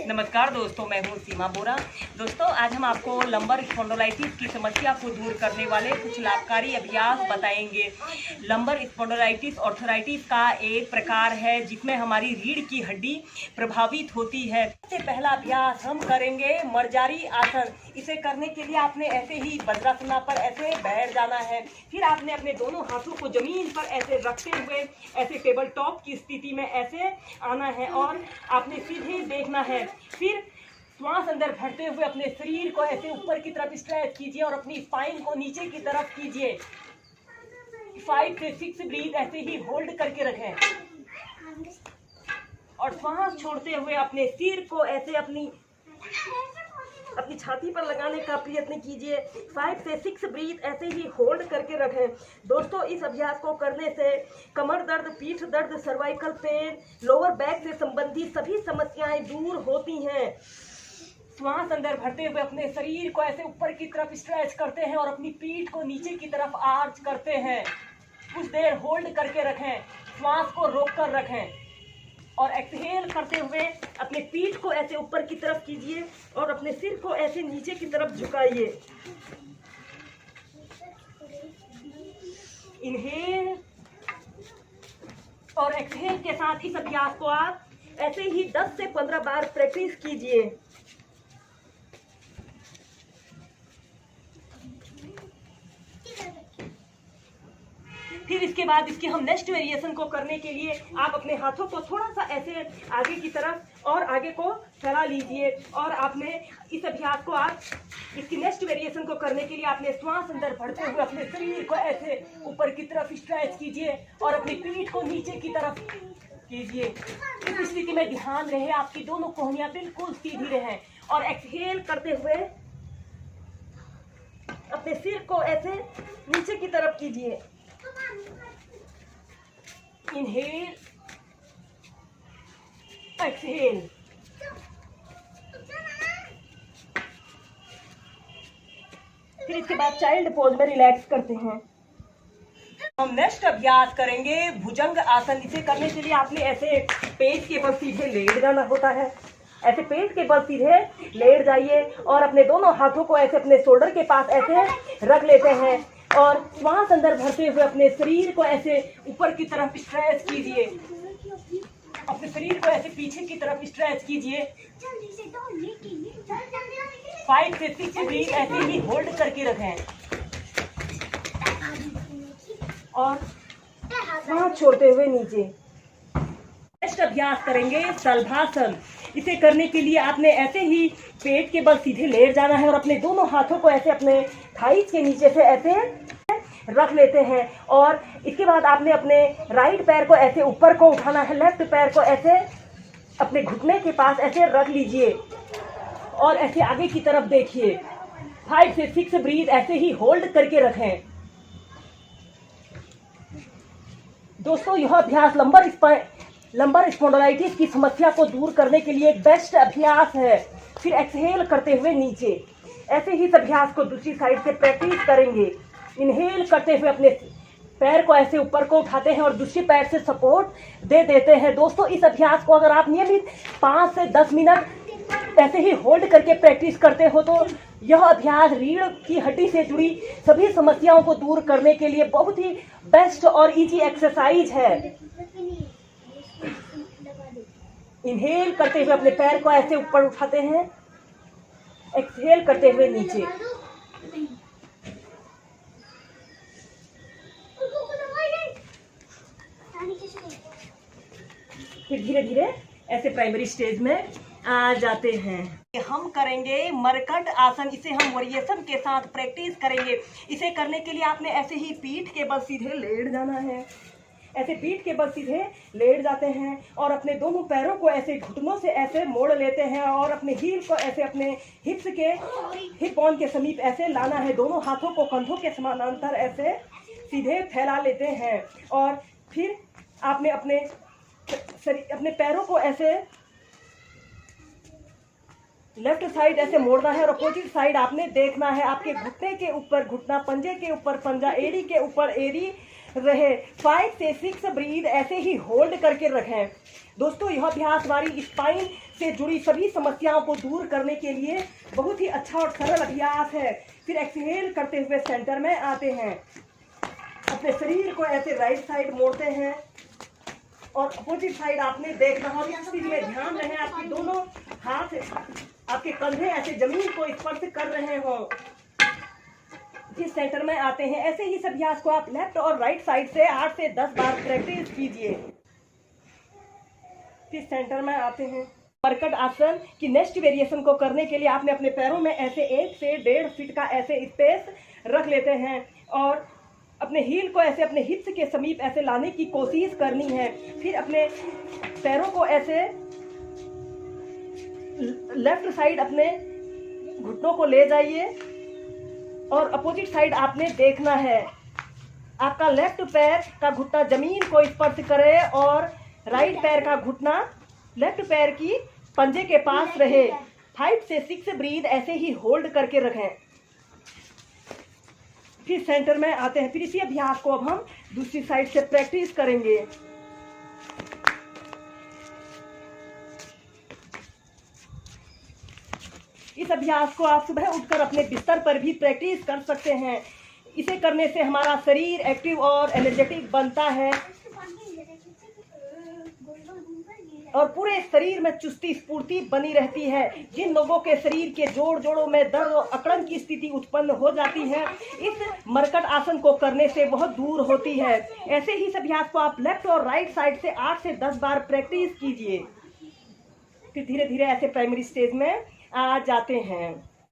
नमस्कार दोस्तों, मैं हूं सीमा बोरा। दोस्तों, आज हम आपको लंबर स्पॉन्डिलाइटिस की समस्या को दूर करने वाले कुछ लाभकारी अभ्यास बताएंगे। लंबर स्पॉन्डिलाइटिस ऑर्थराइटिस का एक प्रकार है जिसमें हमारी रीढ़ की हड्डी प्रभावित होती है। सबसे पहला अभ्यास हम करेंगे मर्जारी आसन। इसे करने के लिए आपने ऐसे ही वज्रासन पर ऐसे बैठ जाना है। फिर आपने अपने दोनों हाथों को जमीन पर ऐसे रखते हुए ऐसे टेबल टॉप की स्थिति में ऐसे आना है और आपने सीधे देखना है। फिर श्वास अंदर भरते हुए अपने शरीर को ऐसे ऊपर की तरफ स्ट्रेच कीजिए और अपनी स्पाइन को नीचे की तरफ कीजिए। 5 से 6 ब्रीथ ऐसे ही होल्ड करके रखें और श्वास छोड़ते हुए अपने सिर को ऐसे अपनी छाती पर लगाने का प्रयत्न कीजिए। 5 से 6 ब्रीथ ऐसे ही होल्ड करके रखें। दोस्तों, इस अभ्यास को करने से कमर दर्द, पीठ दर्द, सर्वाइकल पेन, लोअर बैक से संबंधित सभी समस्याएं दूर होती हैं। श्वास अंदर भरते हुए अपने शरीर को ऐसे ऊपर की तरफ स्ट्रेच करते हैं और अपनी पीठ को नीचे की तरफ आर्च करते हैं। कुछ देर होल्ड करके रखें, श्वास को रोक कर रखें और एक्सहेल करते हुए अपने पीठ को ऐसे ऊपर की तरफ कीजिए और अपने सिर को ऐसे नीचे की तरफ झुकाइए। इनहेल और एक्सहेल के साथ इस अभ्यास को आप ऐसे ही 10 से 15 बार प्रैक्टिस कीजिए। फिर इसके बाद इसके हम नेक्स्ट वेरिएशन को करने के लिए आप अपने हाथों को थोड़ा सा ऐसे आगे की तरफ और आगे को फैला लीजिए और आपने इस अभ्यास को आप इसकी नेक्स्ट वेरिएशन को करने के लिए आपने श्वास अंदर भरते हुए अपने शरीर को ऐसे ऊपर की तरफ स्ट्रेच कीजिए और अपनी पीठ को नीचे की तरफ कीजिए। इस स्थिति में ध्यान रहे आपकी दोनों कोहनियां बिल्कुल सीधी रहें और एक्सहेल करते हुए अपने सिर को ऐसे नीचे की तरफ कीजिए। Inhale, exhale. फिर इसके बाद चाइल्ड पोज में रिलैक्स करते हैं। हम नेक्स्ट अभ्यास करेंगे भुजंग आसन। इसे करने के लिए आपने ऐसे पेट के बल सीधे लेट जाना होता है। ऐसे पेट के बल सीधे लेट जाइए और अपने दोनों हाथों को ऐसे अपने शोल्डर के पास ऐसे रख लेते हैं और श्वास अंदर भरते हुए अपने शरीर को ऐसे ऊपर की तरफ स्ट्रेच कीजिए। अपने शरीर को ऐसे पीछे की तरफ स्ट्रेच कीजिए। 5 से 6 ब्रीथ ऐसे ही होल्ड करके रखें और सांस छोड़ते हुए नीचे। नेक्स्ट अभ्यास करेंगे शलभासन। इसे करने के लिए आपने ऐसे ही पेट के बल सीधे लेट जाना है और अपने दोनों हाथों को ऐसे अपने थाइस के नीचे से ऐसे रख लेते हैं और इसके बाद आपने अपने राइट पैर को ऐसे ऊपर को उठाना है। लेफ्ट पैर को ऐसे अपने घुटने के पास ऐसे रख लीजिए और ऐसे आगे की तरफ देखिए। 5 से 6 ब्रीथ ऐसे ही होल्ड करके रखें। दोस्तों, यह अभ्यास लंबर स्पॉन्डिलाइटिस की समस्या को दूर करने के लिए एक बेस्ट अभ्यास है। फिर एक्सहेल करते हुए नीचे। ऐसे ही इस अभ्यास को दूसरी साइड से प्रैक्टिस करेंगे। इनहेल करते हुए अपने पैर को ऐसे ऊपर को उठाते हैं और दूसरी पैर से सपोर्ट दे देते हैं। दोस्तों, इस अभ्यास को अगर आप नियमित 5 से 10 मिनट ऐसे ही होल्ड करके प्रैक्टिस करते हो तो यह अभ्यास रीढ़ की हड्डी से जुड़ी सभी समस्याओं को दूर करने के लिए बहुत ही बेस्ट और इजी एक्सरसाइज है। इनहेल करते हुए अपने पैर को ऐसे ऊपर उठाते हैं, एक्सहेल करते हुए नीचे। फिर धीरे धीरे ऐसे प्राइमरी स्टेज में आ जाते हैं। हम करेंगे मरकट आसन। इसे हम वेरिएशन के साथ प्रैक्टिस करेंगे। इसे करने के लिए आपने ऐसे ही पीठ के बल सीधे लेट जाना है। ऐसे पीठ के बल सीधे लेट जाते हैं और अपने दोनों पैरों को ऐसे घुटनों से ऐसे मोड़ लेते हैं और अपने हील को ऐसे अपने हिप बोन के समीप ऐसे लाना है। दोनों हाथों को कंधों के समानांतर ऐसे सीधे फैला लेते हैं और फिर आपने अपने पैरों को ऐसे लेफ्ट साइड ऐसे मोड़ना है और अपोजिट साइड आपने देखना है। आपके घुटने के ऊपर घुटना, पंजे के ऊपर पंजा, एड़ी के ऊपर एड़ी, रहे। 5 से 6 ब्रीद ऐसे ही होल्ड करके रखें। दोस्तों यह अभ्यास हमारी स्पाइन से जुड़ी सभी समस्याओं को दूर करने के लिए बहुत ही अच्छा और सरल अभ्यास है। फिर एक्सहेल करते हुए सेंटर में आते हैं, अपने शरीर को ऐसे राइट साइड मोड़ते हैं और अपोजिट साइड आपने देखना हो। इस चीज में ध्यान रहे आपके दोनों हाथ, आपके कंधे ऐसे जमीन को स्पर्श कर रहे हो। जिस सेंटर में आते हैं, ऐसे ही इस अभ्यास को आप लेफ्ट और राइट साइड से 8 से 10 बार प्रैक्टिस कीजिए। इस सेंटर में आते हैं। मरकट आसन की नेक्स्ट वेरिएशन को करने के लिए आपने अपने पैरों में ऐसे 1 से 1.5 फीट का ऐसे स्पेस रख लेते हैं और अपने हील को ऐसे अपने हिप्स के समीप ऐसे लाने की कोशिश करनी है। फिर अपने पैरों को ऐसे लेफ्ट साइड अपने घुटनों को ले जाइए और अपोजिट साइड आपने देखना है। आपका लेफ्ट पैर का घुटना जमीन को स्पर्श करे और राइट पैर का घुटना लेफ्ट पैर की पंजे के पास रहे। 5 से 6 ब्रीद ऐसे ही होल्ड करके रखें। फिर सेंटर में आते हैं। फिर इसी अभ्यास को अब हम दूसरी साइड से प्रैक्टिस करेंगे। इस अभ्यास को आप सुबह उठकर अपने बिस्तर पर भी प्रैक्टिस कर सकते हैं। इसे करने से हमारा शरीर एक्टिव और एनर्जेटिक बनता है और पूरे शरीर में चुस्ती स्फूर्ति बनी रहती है। जिन लोगों के शरीर के जोड़ों में दर्द और अकड़न की स्थिति उत्पन्न हो जाती है, इस मरकट आसन को करने से बहुत दूर होती है। ऐसे ही इस अभ्यास को आप लेफ्ट और राइट साइड से 8 से 10 बार प्रैक्टिस कीजिए। फिर धीरे धीरे ऐसे प्राइमरी स्टेज में आ जाते हैं।